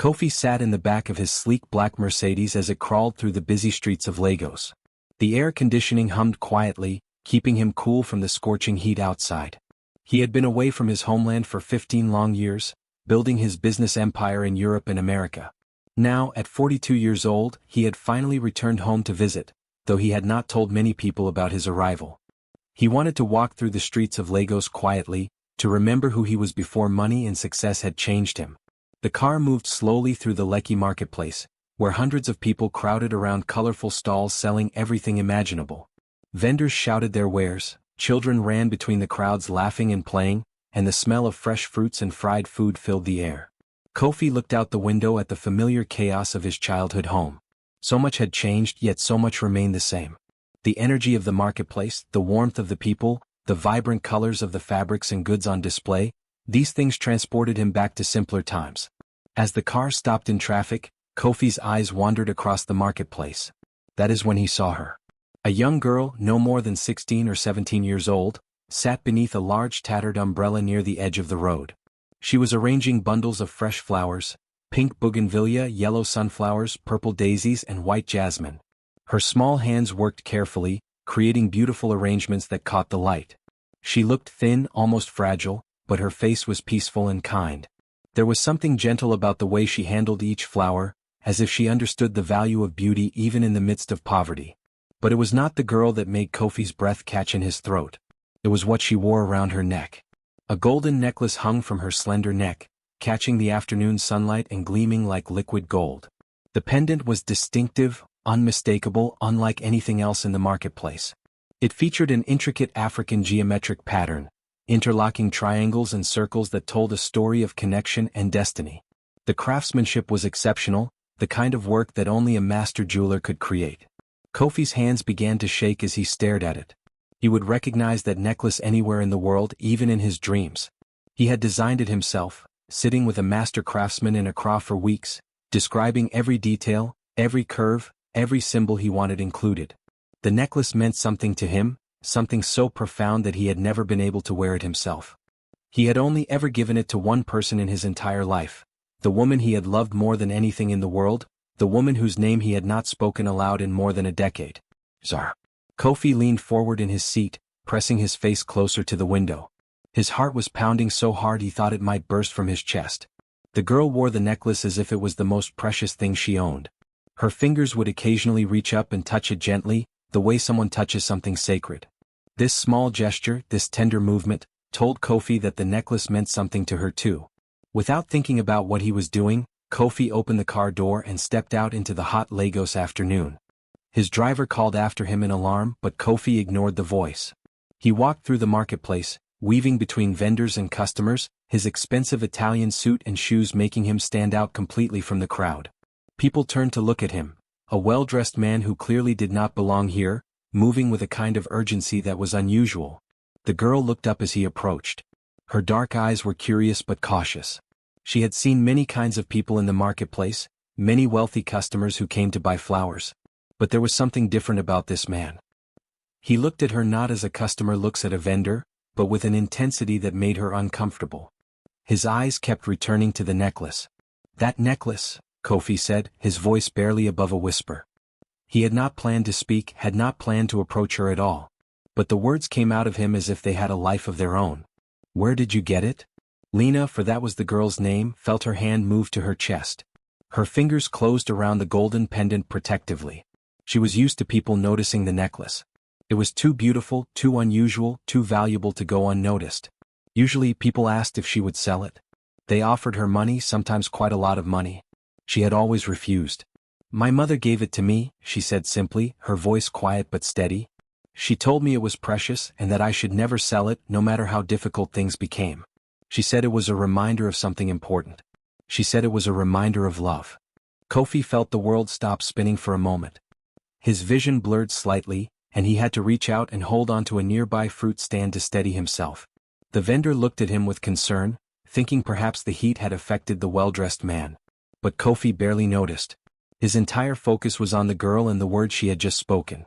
Kofi sat in the back of his sleek black Mercedes as it crawled through the busy streets of Lagos. The air conditioning hummed quietly, keeping him cool from the scorching heat outside. He had been away from his homeland for 15 long years, building his business empire in Europe and America. Now, at 42 years old, he had finally returned home to visit, though he had not told many people about his arrival. He wanted to walk through the streets of Lagos quietly, to remember who he was before money and success had changed him. The car moved slowly through the Lekki marketplace, where hundreds of people crowded around colorful stalls selling everything imaginable. Vendors shouted their wares, children ran between the crowds laughing and playing, and the smell of fresh fruits and fried food filled the air. Kofi looked out the window at the familiar chaos of his childhood home. So much had changed, yet so much remained the same. The energy of the marketplace, the warmth of the people, the vibrant colors of the fabrics and goods on display, these things transported him back to simpler times. As the car stopped in traffic, Kofi's eyes wandered across the marketplace. That is when he saw her. A young girl, no more than 16 or 17 years old, sat beneath a large tattered umbrella near the edge of the road. She was arranging bundles of fresh flowers, pink bougainvillea, yellow sunflowers, purple daisies, and white jasmine. Her small hands worked carefully, creating beautiful arrangements that caught the light. She looked thin, almost fragile, but her face was peaceful and kind. There was something gentle about the way she handled each flower, as if she understood the value of beauty even in the midst of poverty. But it was not the girl that made Kofi's breath catch in his throat. It was what she wore around her neck. A golden necklace hung from her slender neck, catching the afternoon sunlight and gleaming like liquid gold. The pendant was distinctive, unmistakable, unlike anything else in the marketplace. It featured an intricate African geometric pattern, interlocking triangles and circles that told a story of connection and destiny. The craftsmanship was exceptional, the kind of work that only a master jeweler could create. Kofi's hands began to shake as he stared at it. He would recognize that necklace anywhere in the world, even in his dreams. He had designed it himself, sitting with a master craftsman in Accra for weeks, describing every detail, every curve, every symbol he wanted included. The necklace meant something to him, something so profound that he had never been able to wear it himself. He had only ever given it to one person in his entire life, the woman he had loved more than anything in the world, the woman whose name he had not spoken aloud in more than a decade. Zar. Kofi leaned forward in his seat, pressing his face closer to the window. His heart was pounding so hard he thought it might burst from his chest. The girl wore the necklace as if it was the most precious thing she owned. Her fingers would occasionally reach up and touch it gently, the way someone touches something sacred. This small gesture, this tender movement, told Kofi that the necklace meant something to her too. Without thinking about what he was doing, Kofi opened the car door and stepped out into the hot Lagos afternoon. His driver called after him in alarm, but Kofi ignored the voice. He walked through the marketplace, weaving between vendors and customers, his expensive Italian suit and shoes making him stand out completely from the crowd. People turned to look at him, a well-dressed man who clearly did not belong here, moving with a kind of urgency that was unusual. The girl looked up as he approached. Her dark eyes were curious but cautious. She had seen many kinds of people in the marketplace, many wealthy customers who came to buy flowers. But there was something different about this man. He looked at her not as a customer looks at a vendor, but with an intensity that made her uncomfortable. His eyes kept returning to the necklace. That necklace, Kofi said, his voice barely above a whisper. He had not planned to speak, had not planned to approach her at all. But the words came out of him as if they had a life of their own. Where did you get it? Lena, for that was the girl's name, felt her hand move to her chest. Her fingers closed around the golden pendant protectively. She was used to people noticing the necklace. It was too beautiful, too unusual, too valuable to go unnoticed. Usually people asked if she would sell it. They offered her money, sometimes quite a lot of money. She had always refused. My mother gave it to me, she said simply, her voice quiet but steady. She told me it was precious and that I should never sell it, no matter how difficult things became. She said it was a reminder of something important. She said it was a reminder of love. Kofi felt the world stop spinning for a moment. His vision blurred slightly, and he had to reach out and hold onto a nearby fruit stand to steady himself. The vendor looked at him with concern, thinking perhaps the heat had affected the well-dressed man. But Kofi barely noticed. His entire focus was on the girl and the words she had just spoken.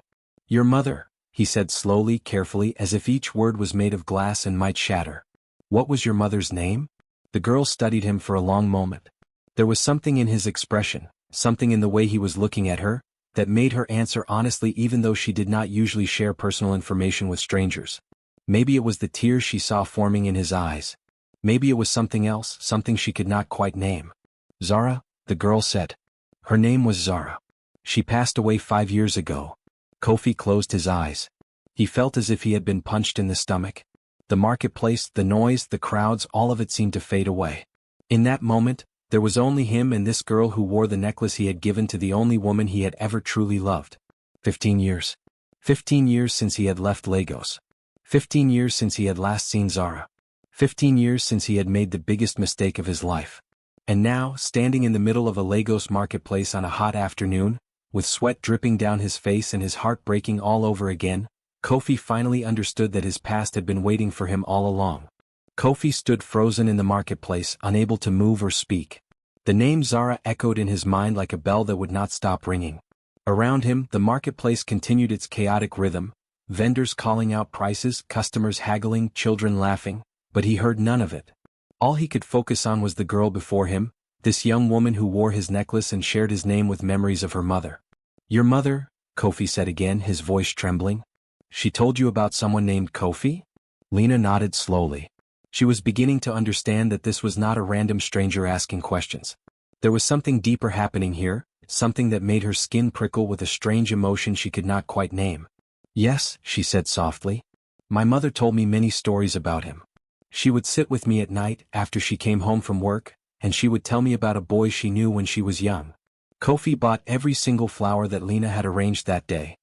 Your mother, he said slowly, carefully, as if each word was made of glass and might shatter. What was your mother's name? The girl studied him for a long moment. There was something in his expression, something in the way he was looking at her, that made her answer honestly even though she did not usually share personal information with strangers. Maybe it was the tears she saw forming in his eyes. Maybe it was something else, something she could not quite name. Zara, the girl said. Her name was Zara. She passed away 5 years ago. Kofi closed his eyes. He felt as if he had been punched in the stomach. The marketplace, the noise, the crowds, all of it seemed to fade away. In that moment, there was only him and this girl who wore the necklace he had given to the only woman he had ever truly loved. 15 years. 15 years since he had left Lagos. 15 years since he had last seen Zara. 15 years since he had made the biggest mistake of his life. And now, standing in the middle of a Lagos marketplace on a hot afternoon, with sweat dripping down his face and his heart breaking all over again, Kofi finally understood that his past had been waiting for him all along. Kofi stood frozen in the marketplace, unable to move or speak. The name Zara echoed in his mind like a bell that would not stop ringing. Around him, the marketplace continued its chaotic rhythm, vendors calling out prices, customers haggling, children laughing, but he heard none of it. All he could focus on was the girl before him, this young woman who wore his necklace and shared his name with memories of her mother. Your mother? Kofi said again, his voice trembling. She told you about someone named Kofi? Lena nodded slowly. She was beginning to understand that this was not a random stranger asking questions. There was something deeper happening here, something that made her skin prickle with a strange emotion she could not quite name. Yes, she said softly. My mother told me many stories about him. She would sit with me at night after she came home from work, and she would tell me about a boy she knew when she was young. Kofi bought every single flower that Lena had arranged that day.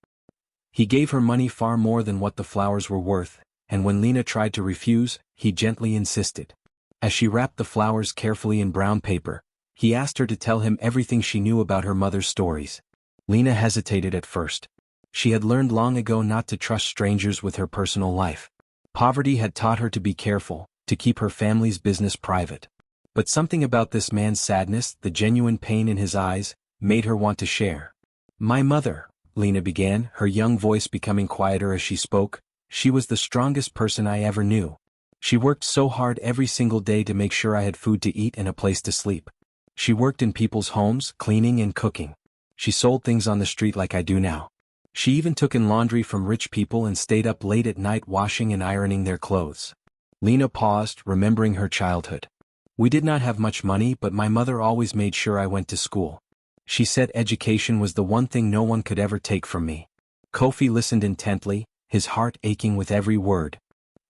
He gave her money far more than what the flowers were worth, and when Lena tried to refuse, he gently insisted. As she wrapped the flowers carefully in brown paper, he asked her to tell him everything she knew about her mother's stories. Lena hesitated at first. She had learned long ago not to trust strangers with her personal life. Poverty had taught her to be careful, to keep her family's business private. But something about this man's sadness, the genuine pain in his eyes, made her want to share. My mother, Lena began, her young voice becoming quieter as she spoke, she was the strongest person I ever knew. She worked so hard every single day to make sure I had food to eat and a place to sleep. She worked in people's homes, cleaning and cooking. She sold things on the street like I do now. She even took in laundry from rich people and stayed up late at night washing and ironing their clothes. Lena paused, remembering her childhood. We did not have much money, but my mother always made sure I went to school. She said education was the one thing no one could ever take from me. Kofi listened intently, his heart aching with every word.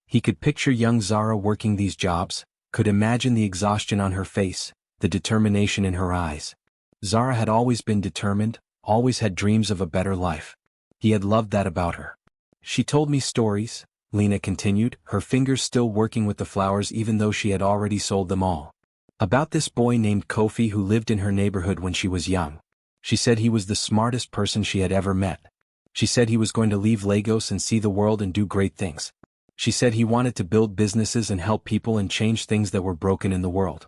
He could picture young Zara working these jobs, could imagine the exhaustion on her face, the determination in her eyes. Zara had always been determined, always had dreams of a better life. He had loved that about her. She told me stories, Lena continued, her fingers still working with the flowers even though she had already sold them all. About this boy named Kofi who lived in her neighborhood when she was young. She said he was the smartest person she had ever met. She said he was going to leave Lagos and see the world and do great things. She said he wanted to build businesses and help people and change things that were broken in the world.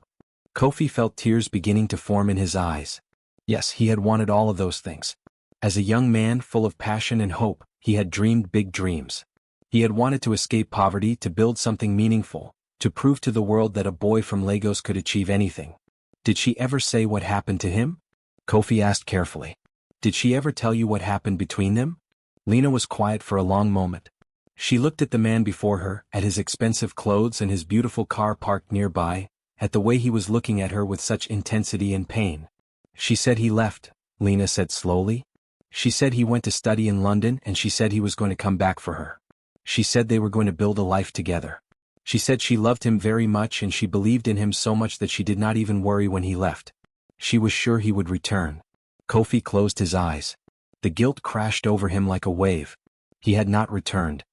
Kofi felt tears beginning to form in his eyes. Yes, he had wanted all of those things. As a young man full of passion and hope, he had dreamed big dreams. He had wanted to escape poverty, to build something meaningful, to prove to the world that a boy from Lagos could achieve anything. Did she ever say what happened to him? Kofi asked carefully. Did she ever tell you what happened between them? Lena was quiet for a long moment. She looked at the man before her, at his expensive clothes and his beautiful car parked nearby, at the way he was looking at her with such intensity and pain. She said he left, Lena said slowly. She said he went to study in London and she said he was going to come back for her. She said they were going to build a life together. She said she loved him very much and she believed in him so much that she did not even worry when he left. She was sure he would return. Kofi closed his eyes. The guilt crashed over him like a wave. He had not returned.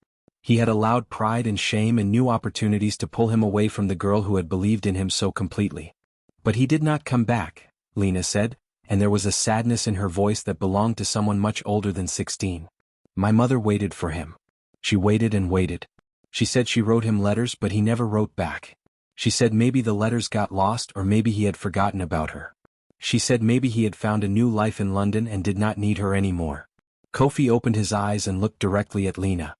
He had allowed pride and shame and new opportunities to pull him away from the girl who had believed in him so completely. But he did not come back, Lena said, and there was a sadness in her voice that belonged to someone much older than 16. My mother waited for him. She waited and waited. She said she wrote him letters but he never wrote back. She said maybe the letters got lost or maybe he had forgotten about her. She said maybe he had found a new life in London and did not need her anymore. Kofi opened his eyes and looked directly at Lena.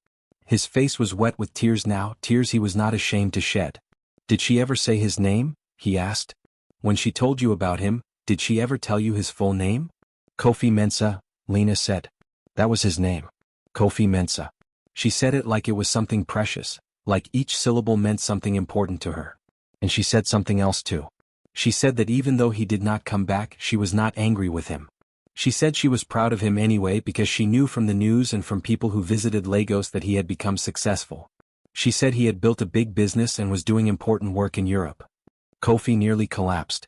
His face was wet with tears now, tears he was not ashamed to shed. Did she ever say his name? He asked. When she told you about him, did she ever tell you his full name? Kofi Mensah, Lena said. That was his name. Kofi Mensah. She said it like it was something precious, like each syllable meant something important to her. And she said something else too. She said that even though he did not come back, she was not angry with him. She said she was proud of him anyway because she knew from the news and from people who visited Lagos that he had become successful. She said he had built a big business and was doing important work in Europe. Kofi nearly collapsed.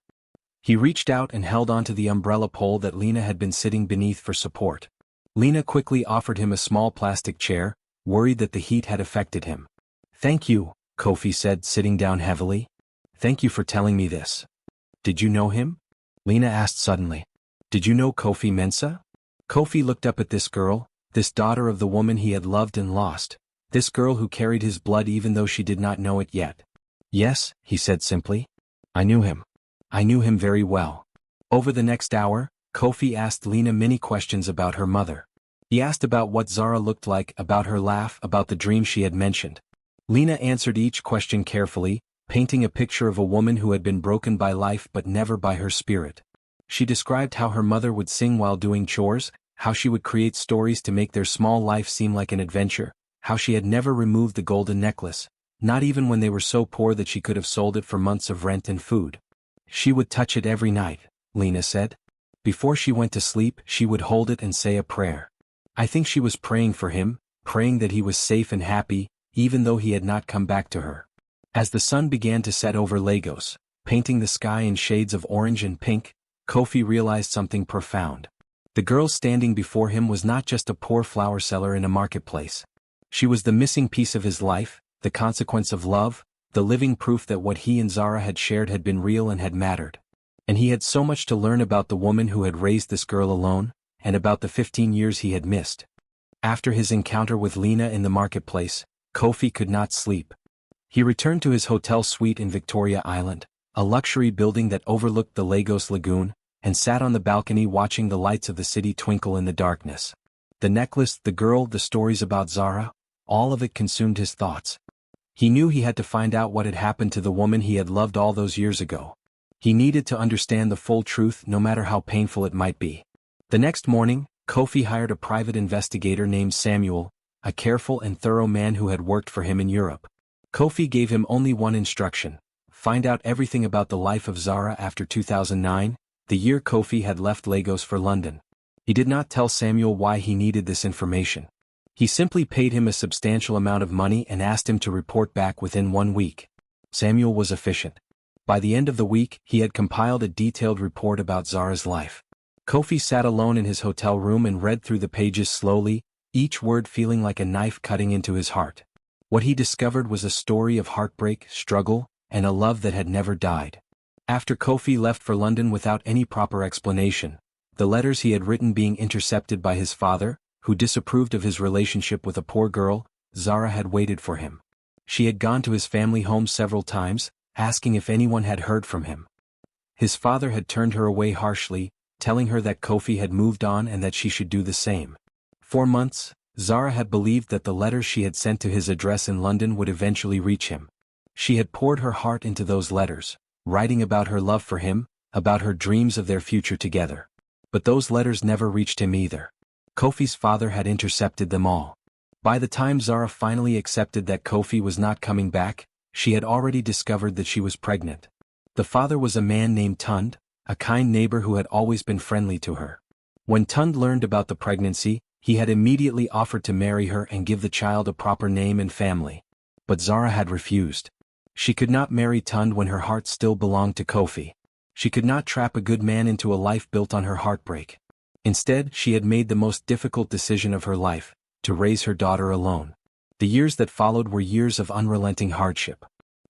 He reached out and held onto the umbrella pole that Lena had been sitting beneath for support. Lena quickly offered him a small plastic chair, worried that the heat had affected him. Thank you, Kofi said, sitting down heavily. Thank you for telling me this. Did you know him? Lena asked suddenly. Did you know Kofi Mensah? Kofi looked up at this girl, this daughter of the woman he had loved and lost, this girl who carried his blood even though she did not know it yet. Yes, he said simply. I knew him. I knew him very well. Over the next hour, Kofi asked Lena many questions about her mother. He asked about what Zara looked like, about her laugh, about the dream she had mentioned. Lena answered each question carefully, painting a picture of a woman who had been broken by life but never by her spirit. She described how her mother would sing while doing chores, how she would create stories to make their small life seem like an adventure, how she had never removed the golden necklace, not even when they were so poor that she could have sold it for months of rent and food. She would touch it every night, Lena said. Before she went to sleep, she would hold it and say a prayer. I think she was praying for him, praying that he was safe and happy, even though he had not come back to her. As the sun began to set over Lagos, painting the sky in shades of orange and pink, Kofi realized something profound. The girl standing before him was not just a poor flower seller in a marketplace. She was the missing piece of his life, the consequence of love, the living proof that what he and Zara had shared had been real and had mattered. And he had so much to learn about the woman who had raised this girl alone, and about the 15 years he had missed. After his encounter with Lena in the marketplace, Kofi could not sleep. He returned to his hotel suite in Victoria Island, a luxury building that overlooked the Lagos Lagoon, and sat on the balcony watching the lights of the city twinkle in the darkness. The necklace, the girl, the stories about Zara, all of it consumed his thoughts. He knew he had to find out what had happened to the woman he had loved all those years ago. He needed to understand the full truth no matter how painful it might be. The next morning, Kofi hired a private investigator named Samuel, a careful and thorough man who had worked for him in Europe. Kofi gave him only one instruction: find out everything about the life of Zara after 2009, the year Kofi had left Lagos for London. He did not tell Samuel why he needed this information. He simply paid him a substantial amount of money and asked him to report back within 1 week. Samuel was efficient. By the end of the week, he had compiled a detailed report about Zara's life. Kofi sat alone in his hotel room and read through the pages slowly, each word feeling like a knife cutting into his heart. What he discovered was a story of heartbreak, struggle, and a love that had never died. After Kofi left for London without any proper explanation, the letters he had written being intercepted by his father, who disapproved of his relationship with a poor girl, Zara had waited for him. She had gone to his family home several times, asking if anyone had heard from him. His father had turned her away harshly, telling her that Kofi had moved on and that she should do the same. For months, Zara had believed that the letters she had sent to his address in London would eventually reach him. She had poured her heart into those letters, writing about her love for him, about her dreams of their future together. But those letters never reached him either. Kofi's father had intercepted them all. By the time Zara finally accepted that Kofi was not coming back, she had already discovered that she was pregnant. The father was a man named Tund, a kind neighbor who had always been friendly to her. When Tund learned about the pregnancy, he had immediately offered to marry her and give the child a proper name and family. But Zara had refused. She could not marry Tund when her heart still belonged to Kofi. She could not trap a good man into a life built on her heartbreak. Instead, she had made the most difficult decision of her life, to raise her daughter alone. The years that followed were years of unrelenting hardship.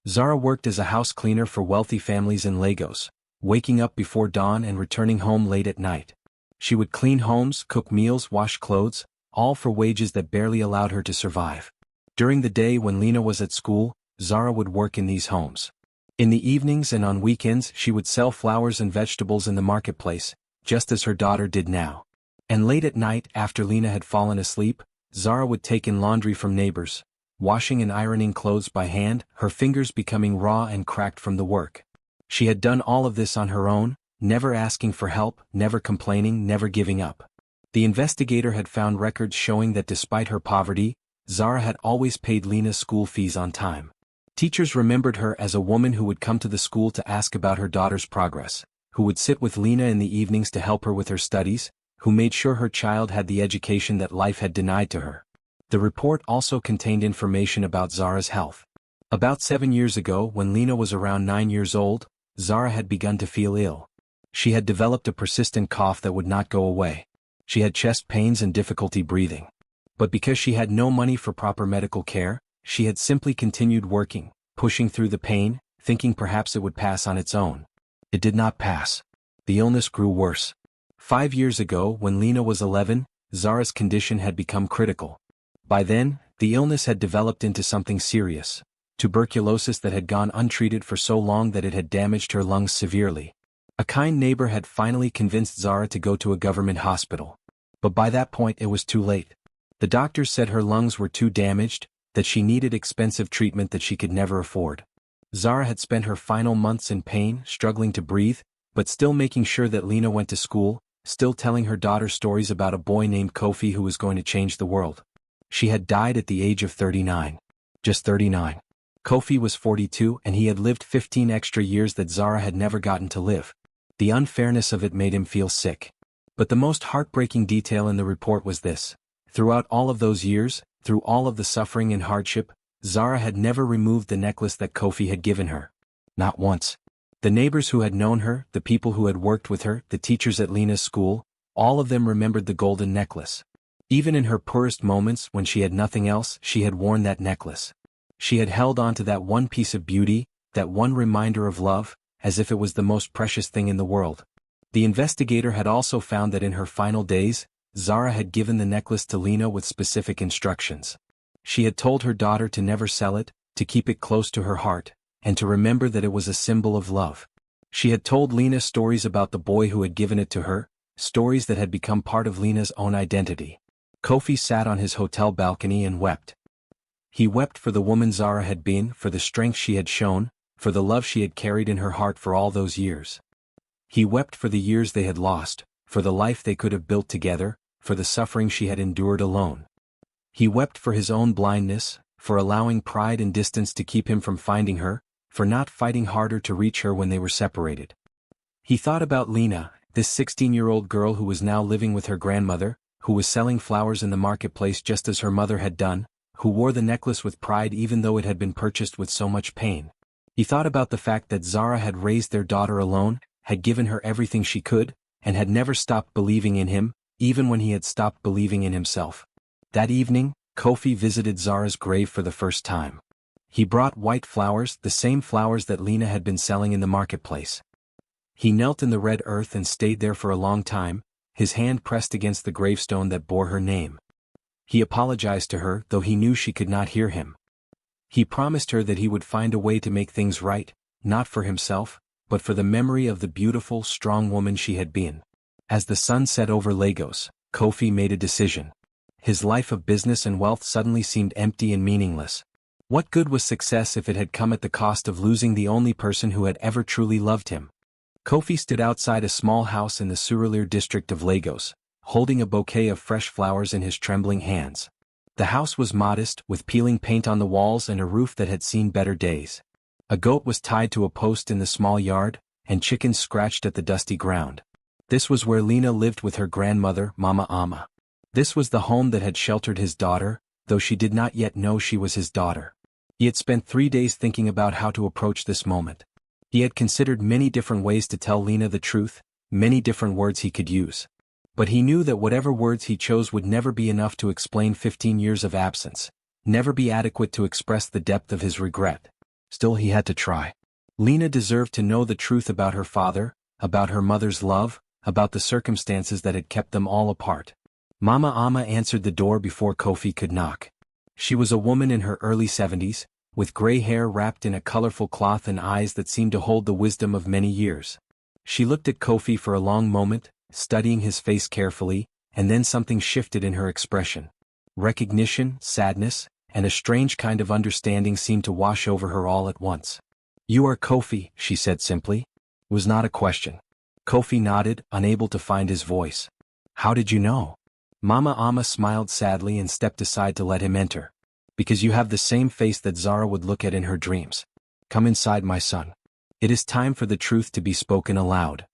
Zara worked as a house cleaner for wealthy families in Lagos, waking up before dawn and returning home late at night. She would clean homes, cook meals, wash clothes, all for wages that barely allowed her to survive. During the day when Lena was at school, Zara would work in these homes. In the evenings and on weekends she would sell flowers and vegetables in the marketplace, just as her daughter did now. And late at night, after Lena had fallen asleep, Zara would take in laundry from neighbors, washing and ironing clothes by hand, her fingers becoming raw and cracked from the work. She had done all of this on her own, never asking for help, never complaining, never giving up. The investigator had found records showing that despite her poverty, Zara had always paid Lena's school fees on time. Teachers remembered her as a woman who would come to the school to ask about her daughter's progress, who would sit with Lena in the evenings to help her with her studies, who made sure her child had the education that life had denied to her. The report also contained information about Zara's health. About 7 years ago, when Lena was around 9 years old, Zara had begun to feel ill. She had developed a persistent cough that would not go away. She had chest pains and difficulty breathing. But because she had no money for proper medical care, she had simply continued working, pushing through the pain, thinking perhaps it would pass on its own. It did not pass. The illness grew worse. 5 years ago, when Lena was 11, Zara's condition had become critical. By then, the illness had developed into something serious, tuberculosis that had gone untreated for so long that it had damaged her lungs severely. A kind neighbor had finally convinced Zara to go to a government hospital. But by that point it was too late. The doctors said her lungs were too damaged, that she needed expensive treatment that she could never afford. Zara had spent her final months in pain, struggling to breathe, but still making sure that Lena went to school, still telling her daughter stories about a boy named Kofi who was going to change the world. She had died at the age of 39. Just 39. Kofi was 42 and he had lived 15 extra years that Zara had never gotten to live. The unfairness of it made him feel sick. But the most heartbreaking detail in the report was this. Throughout all of those years, through all of the suffering and hardship, Zara had never removed the necklace that Kofi had given her. Not once. The neighbors who had known her, the people who had worked with her, the teachers at Lena's school, all of them remembered the golden necklace. Even in her poorest moments when she had nothing else, she had worn that necklace. She had held on to that one piece of beauty, that one reminder of love, as if it was the most precious thing in the world. The investigator had also found that in her final days, Zara had given the necklace to Lena with specific instructions. She had told her daughter to never sell it, to keep it close to her heart, and to remember that it was a symbol of love. She had told Lena stories about the boy who had given it to her, stories that had become part of Lena's own identity. Kofi sat on his hotel balcony and wept. He wept for the woman Zara had been, for the strength she had shown, for the love she had carried in her heart for all those years. He wept for the years they had lost, for the life they could have built together, for the suffering she had endured alone. He wept for his own blindness, for allowing pride and distance to keep him from finding her, for not fighting harder to reach her when they were separated. He thought about Lena, this 16-year-old girl who was now living with her grandmother, who was selling flowers in the marketplace just as her mother had done, who wore the necklace with pride even though it had been purchased with so much pain. He thought about the fact that Zara had raised their daughter alone, had given her everything she could, and had never stopped believing in him, even when he had stopped believing in himself. That evening, Kofi visited Zara's grave for the first time. He brought white flowers, the same flowers that Lena had been selling in the marketplace. He knelt in the red earth and stayed there for a long time, his hand pressed against the gravestone that bore her name. He apologized to her, though he knew she could not hear him. He promised her that he would find a way to make things right, not for himself, but for the memory of the beautiful, strong woman she had been. As the sun set over Lagos, Kofi made a decision. His life of business and wealth suddenly seemed empty and meaningless. What good was success if it had come at the cost of losing the only person who had ever truly loved him? Kofi stood outside a small house in the Surulere district of Lagos, holding a bouquet of fresh flowers in his trembling hands. The house was modest, with peeling paint on the walls and a roof that had seen better days. A goat was tied to a post in the small yard, and chickens scratched at the dusty ground. This was where Lena lived with her grandmother, Mama Ama. This was the home that had sheltered his daughter, though she did not yet know she was his daughter. He had spent 3 days thinking about how to approach this moment. He had considered many different ways to tell Lena the truth, many different words he could use. But he knew that whatever words he chose would never be enough to explain 15 years of absence, never be adequate to express the depth of his regret. Still, he had to try. Lena deserved to know the truth about her father, about her mother's love, about the circumstances that had kept them all apart. Mama Ama answered the door before Kofi could knock. She was a woman in her early 70s, with gray hair wrapped in a colorful cloth and eyes that seemed to hold the wisdom of many years. She looked at Kofi for a long moment, studying his face carefully, and then something shifted in her expression. Recognition, sadness, and a strange kind of understanding seemed to wash over her all at once. "You are Kofi," she said simply. Was not a question. Kofi nodded, unable to find his voice. How did you know? Mama Amma smiled sadly and stepped aside to let him enter. Because you have the same face that Zara would look at in her dreams. Come inside, my son. It is time for the truth to be spoken aloud.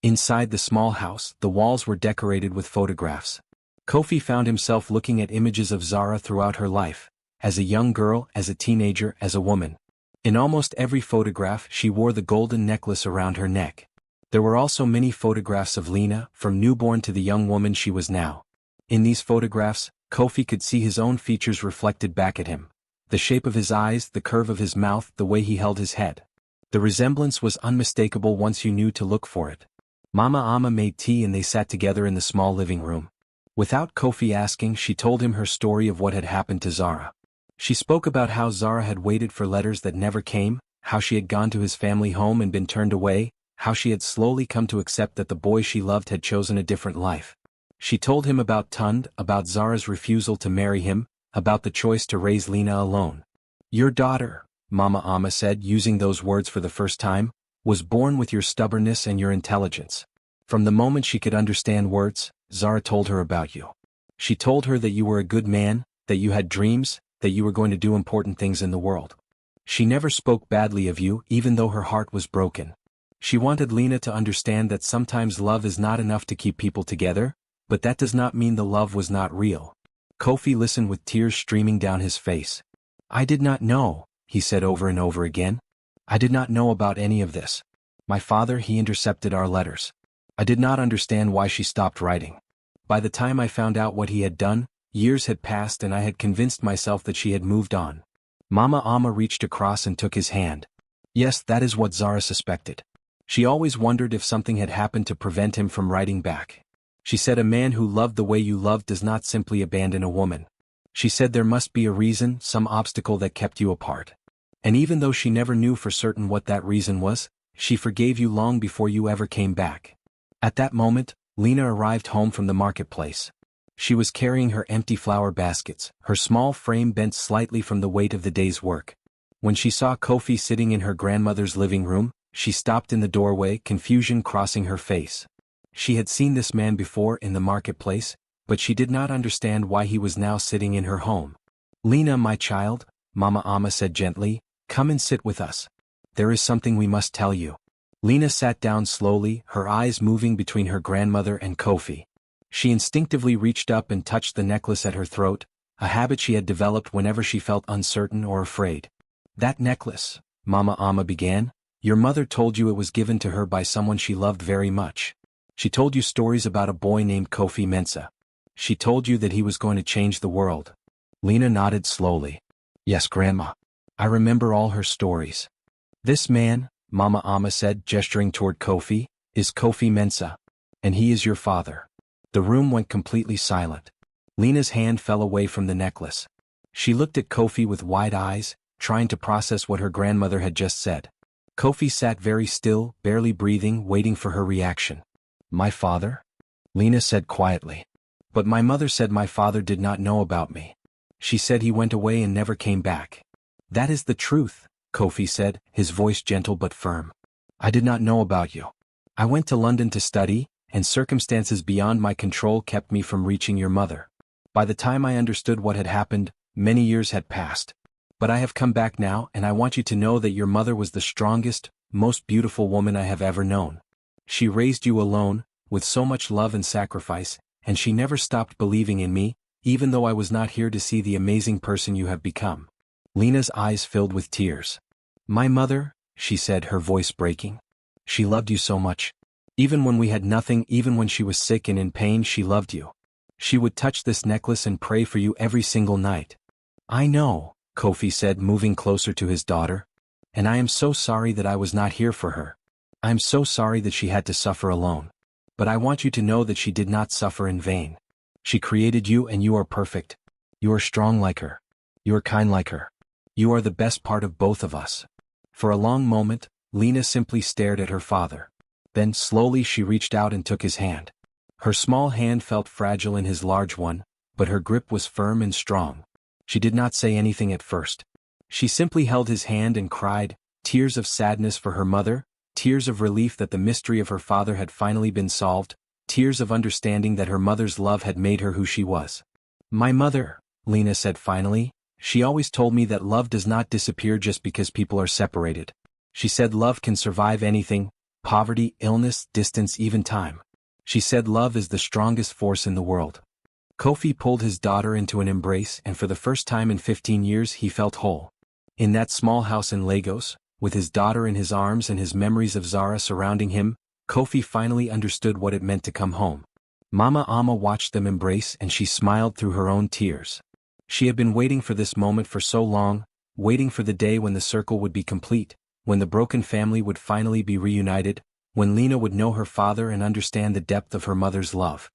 Inside the small house, the walls were decorated with photographs. Kofi found himself looking at images of Zara throughout her life, as a young girl, as a teenager, as a woman. In almost every photograph, she wore the golden necklace around her neck. There were also many photographs of Lena, from newborn to the young woman she was now. In these photographs, Kofi could see his own features reflected back at him. The shape of his eyes, the curve of his mouth, the way he held his head. The resemblance was unmistakable once you knew to look for it. Mama Amma made tea and they sat together in the small living room. Without Kofi asking, she told him her story of what had happened to Zara. She spoke about how Zara had waited for letters that never came, how she had gone to his family home and been turned away, how she had slowly come to accept that the boy she loved had chosen a different life. She told him about Tund, about Zara's refusal to marry him, about the choice to raise Lena alone. Your daughter, Mama Amma said, using those words for the first time, was born with your stubbornness and your intelligence. From the moment she could understand words, Zara told her about you. She told her that you were a good man, that you had dreams, that you were going to do important things in the world. She never spoke badly of you, even though her heart was broken. She wanted Lena to understand that sometimes love is not enough to keep people together, but that does not mean the love was not real. Kofi listened with tears streaming down his face. I did not know, he said over and over again. I did not know about any of this. My father, he intercepted our letters. I did not understand why she stopped writing. By the time I found out what he had done, years had passed and I had convinced myself that she had moved on. Mama Amma reached across and took his hand. Yes, that is what Zara suspected. She always wondered if something had happened to prevent him from writing back. She said a man who loved the way you loved does not simply abandon a woman. She said there must be a reason, some obstacle that kept you apart. And even though she never knew for certain what that reason was, she forgave you long before you ever came back. At that moment, Lena arrived home from the marketplace. She was carrying her empty flower baskets, her small frame bent slightly from the weight of the day's work. When she saw Kofi sitting in her grandmother's living room, she stopped in the doorway, confusion crossing her face. She had seen this man before in the marketplace, but she did not understand why he was now sitting in her home. Lena, my child, Mama Amma said gently, come and sit with us. There is something we must tell you. Lena sat down slowly, her eyes moving between her grandmother and Kofi. She instinctively reached up and touched the necklace at her throat, a habit she had developed whenever she felt uncertain or afraid. That necklace, Mama Amma began, your mother told you it was given to her by someone she loved very much. She told you stories about a boy named Kofi Mensa. She told you that he was going to change the world. Lena nodded slowly. Yes, Grandma. I remember all her stories. This man, Mama Amma said, gesturing toward Kofi, is Kofi Mensa. And he is your father. The room went completely silent. Lena's hand fell away from the necklace. She looked at Kofi with wide eyes, trying to process what her grandmother had just said. Kofi sat very still, barely breathing, waiting for her reaction. My father? Lena said quietly. But my mother said my father did not know about me. She said he went away and never came back. That is the truth, Kofi said, his voice gentle but firm. I did not know about you. I went to London to study, and circumstances beyond my control kept me from reaching your mother. By the time I understood what had happened, many years had passed. But I have come back now and I want you to know that your mother was the strongest, most beautiful woman I have ever known. She raised you alone, with so much love and sacrifice, and she never stopped believing in me, even though I was not here to see the amazing person you have become. Lena's eyes filled with tears. My mother, she said, her voice breaking. She loved you so much. Even when we had nothing, even when she was sick and in pain, she loved you. She would touch this necklace and pray for you every single night. I know, Kofi said, moving closer to his daughter. And I am so sorry that I was not here for her. I am so sorry that she had to suffer alone. But I want you to know that she did not suffer in vain. She created you and you are perfect. You are strong like her. You are kind like her. You are the best part of both of us. For a long moment, Lena simply stared at her father. Then slowly she reached out and took his hand. Her small hand felt fragile in his large one, but her grip was firm and strong. She did not say anything at first. She simply held his hand and cried, tears of sadness for her mother, tears of relief that the mystery of her father had finally been solved, tears of understanding that her mother's love had made her who she was. "My mother," Lena said finally, "she always told me that love does not disappear just because people are separated. She said love can survive anything, poverty, illness, distance, even time. She said love is the strongest force in the world." Kofi pulled his daughter into an embrace, and for the first time in 15 years he felt whole. In that small house in Lagos, with his daughter in his arms and his memories of Zara surrounding him, Kofi finally understood what it meant to come home. Mama Amma watched them embrace and she smiled through her own tears. She had been waiting for this moment for so long, waiting for the day when the circle would be complete, when the broken family would finally be reunited, when Lena would know her father and understand the depth of her mother's love.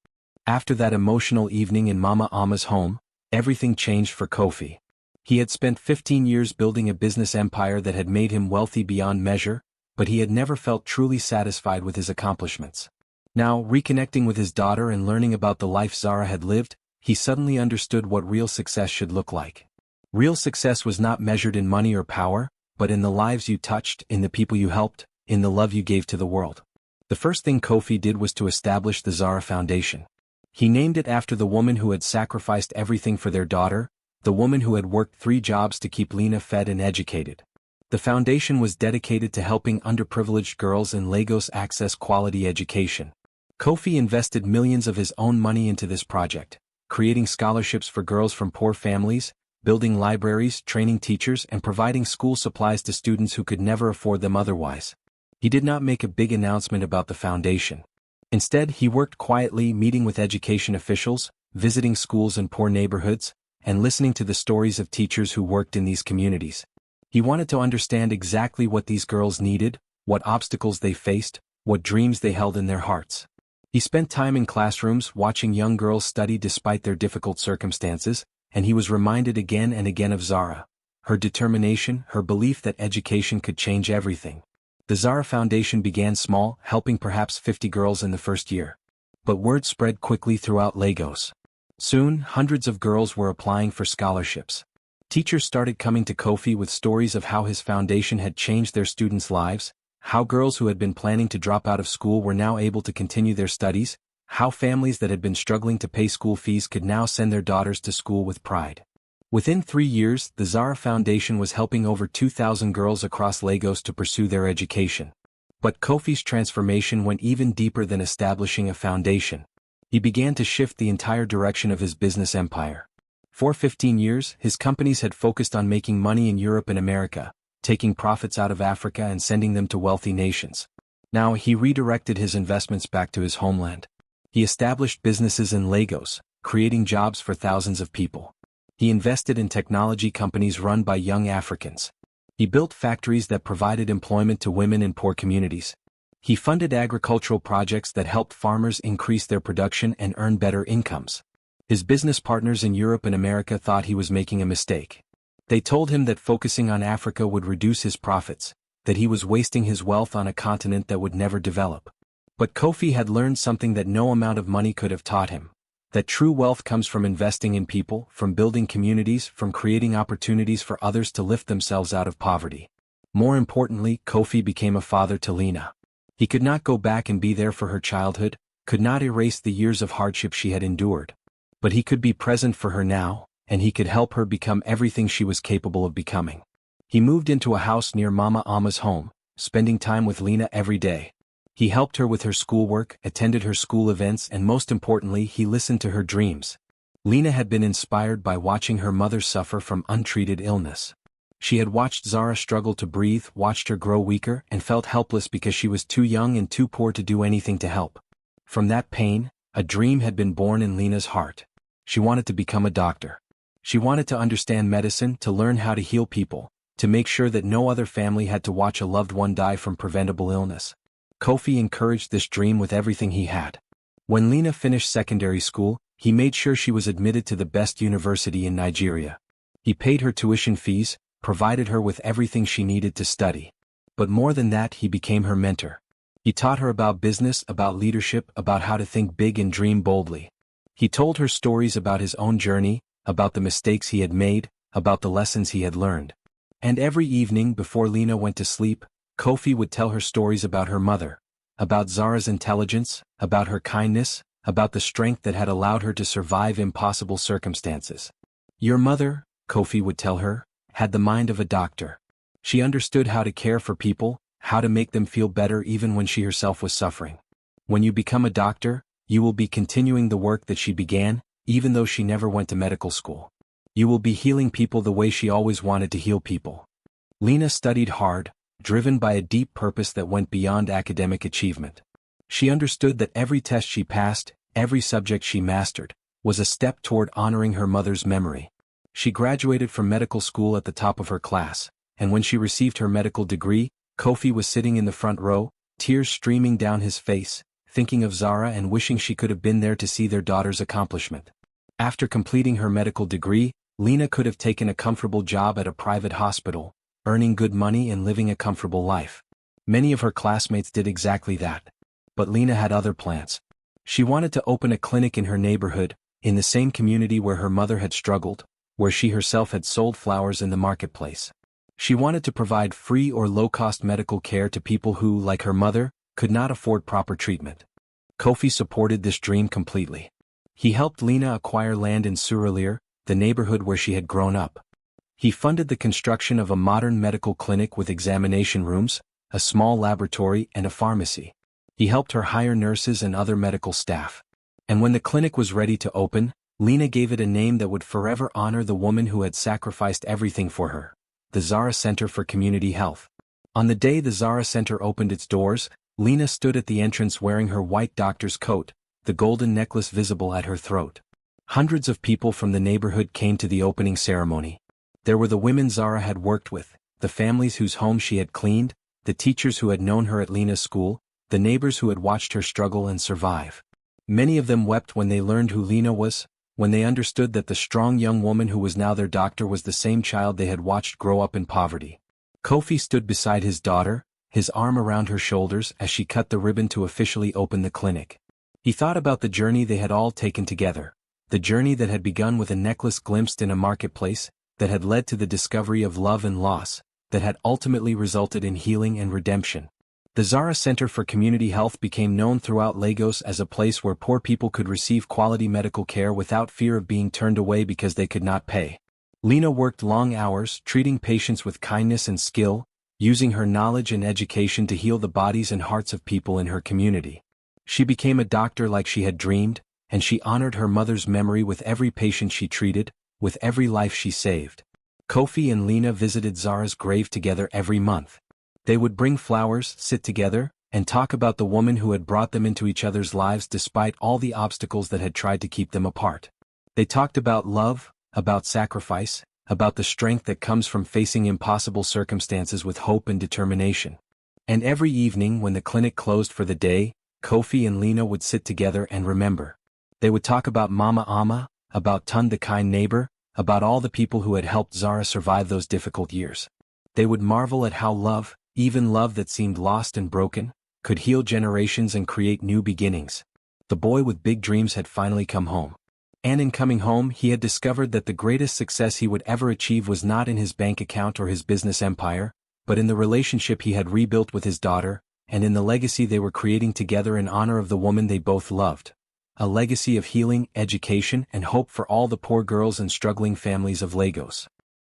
After that emotional evening in Mama Amma's home, everything changed for Kofi. He had spent 15 years building a business empire that had made him wealthy beyond measure, but he had never felt truly satisfied with his accomplishments. Now, reconnecting with his daughter and learning about the life Zara had lived, he suddenly understood what real success should look like. Real success was not measured in money or power, but in the lives you touched, in the people you helped, in the love you gave to the world. The first thing Kofi did was to establish the Zara Foundation. He named it after the woman who had sacrificed everything for their daughter, the woman who had worked 3 jobs to keep Lena fed and educated. The foundation was dedicated to helping underprivileged girls in Lagos access quality education. Kofi invested millions of his own money into this project, creating scholarships for girls from poor families, building libraries, training teachers, and providing school supplies to students who could never afford them otherwise. He did not make a big announcement about the foundation. Instead, he worked quietly, meeting with education officials, visiting schools in poor neighborhoods, and listening to the stories of teachers who worked in these communities. He wanted to understand exactly what these girls needed, what obstacles they faced, what dreams they held in their hearts. He spent time in classrooms watching young girls study despite their difficult circumstances, and he was reminded again and again of Zara, her determination, her belief that education could change everything. The Zara Foundation began small, helping perhaps 50 girls in the first year. But word spread quickly throughout Lagos. Soon, hundreds of girls were applying for scholarships. Teachers started coming to Kofi with stories of how his foundation had changed their students' lives, how girls who had been planning to drop out of school were now able to continue their studies, how families that had been struggling to pay school fees could now send their daughters to school with pride. Within 3 years, the Zara Foundation was helping over 2,000 girls across Lagos to pursue their education. But Kofi's transformation went even deeper than establishing a foundation. He began to shift the entire direction of his business empire. For 15 years, his companies had focused on making money in Europe and America, taking profits out of Africa and sending them to wealthy nations. Now he redirected his investments back to his homeland. He established businesses in Lagos, creating jobs for thousands of people. He invested in technology companies run by young Africans. He built factories that provided employment to women in poor communities. He funded agricultural projects that helped farmers increase their production and earn better incomes. His business partners in Europe and America thought he was making a mistake. They told him that focusing on Africa would reduce his profits, that he was wasting his wealth on a continent that would never develop. But Kofi had learned something that no amount of money could have taught him. That true wealth comes from investing in people, from building communities, from creating opportunities for others to lift themselves out of poverty. More importantly, Kofi became a father to Lena. He could not go back and be there for her childhood, could not erase the years of hardship she had endured. But he could be present for her now, and he could help her become everything she was capable of becoming. He moved into a house near Mama Amma's home, spending time with Lena every day. He helped her with her schoolwork, attended her school events, and most importantly, he listened to her dreams. Lena had been inspired by watching her mother suffer from untreated illness. She had watched Zara struggle to breathe, watched her grow weaker, and felt helpless because she was too young and too poor to do anything to help. From that pain, a dream had been born in Lena's heart. She wanted to become a doctor. She wanted to understand medicine, to learn how to heal people, to make sure that no other family had to watch a loved one die from preventable illness. Kofi encouraged this dream with everything he had. When Lena finished secondary school, he made sure she was admitted to the best university in Nigeria. He paid her tuition fees, provided her with everything she needed to study. But more than that, he became her mentor. He taught her about business, about leadership, about how to think big and dream boldly. He told her stories about his own journey, about the mistakes he had made, about the lessons he had learned. And every evening before Lena went to sleep, Kofi would tell her stories about her mother, about Zara's intelligence, about her kindness, about the strength that had allowed her to survive impossible circumstances. Your mother, Kofi would tell her, had the mind of a doctor. She understood how to care for people, how to make them feel better even when she herself was suffering. When you become a doctor, you will be continuing the work that she began, even though she never went to medical school. You will be healing people the way she always wanted to heal people. Lena studied hard, driven by a deep purpose that went beyond academic achievement. She understood that every test she passed, every subject she mastered, was a step toward honoring her mother's memory. She graduated from medical school at the top of her class, and when she received her medical degree, Kofi was sitting in the front row, tears streaming down his face, thinking of Zara and wishing she could have been there to see their daughter's accomplishment. After completing her medical degree, Lena could have taken a comfortable job at a private hospital, earning good money and living a comfortable life. Many of her classmates did exactly that. But Lena had other plans. She wanted to open a clinic in her neighborhood, in the same community where her mother had struggled, where she herself had sold flowers in the marketplace. She wanted to provide free or low-cost medical care to people who, like her mother, could not afford proper treatment. Kofi supported this dream completely. He helped Lena acquire land in Surulere, the neighborhood where she had grown up. He funded the construction of a modern medical clinic with examination rooms, a small laboratory and a pharmacy. He helped her hire nurses and other medical staff. And when the clinic was ready to open, Lena gave it a name that would forever honor the woman who had sacrificed everything for her: the Zara Center for Community Health. On the day the Zara Center opened its doors, Lena stood at the entrance wearing her white doctor's coat, the golden necklace visible at her throat. Hundreds of people from the neighborhood came to the opening ceremony. There were the women Zara had worked with, the families whose homes she had cleaned, the teachers who had known her at Lena's school, the neighbors who had watched her struggle and survive. Many of them wept when they learned who Lena was, when they understood that the strong young woman who was now their doctor was the same child they had watched grow up in poverty. Kofi stood beside his daughter, his arm around her shoulders as she cut the ribbon to officially open the clinic. He thought about the journey they had all taken together, the journey that had begun with a necklace glimpsed in a marketplace, that had led to the discovery of love and loss, that had ultimately resulted in healing and redemption. The Zara Center for Community Health became known throughout Lagos as a place where poor people could receive quality medical care without fear of being turned away because they could not pay. Lena worked long hours, treating patients with kindness and skill, using her knowledge and education to heal the bodies and hearts of people in her community. She became a doctor like she had dreamed, and she honored her mother's memory with every patient she treated, with every life she saved. Kofi and Lena visited Zara's grave together every month. They would bring flowers, sit together, and talk about the woman who had brought them into each other's lives despite all the obstacles that had tried to keep them apart. They talked about love, about sacrifice, about the strength that comes from facing impossible circumstances with hope and determination. And every evening when the clinic closed for the day, Kofi and Lena would sit together and remember. They would talk about Mama Ama, about Tun the kind neighbor, about all the people who had helped Zara survive those difficult years. They would marvel at how love, even love that seemed lost and broken, could heal generations and create new beginnings. The boy with big dreams had finally come home. And in coming home he had discovered that the greatest success he would ever achieve was not in his bank account or his business empire, but in the relationship he had rebuilt with his daughter, and in the legacy they were creating together in honor of the woman they both loved. A legacy of healing, education, and hope for all the poor girls and struggling families of Lagos.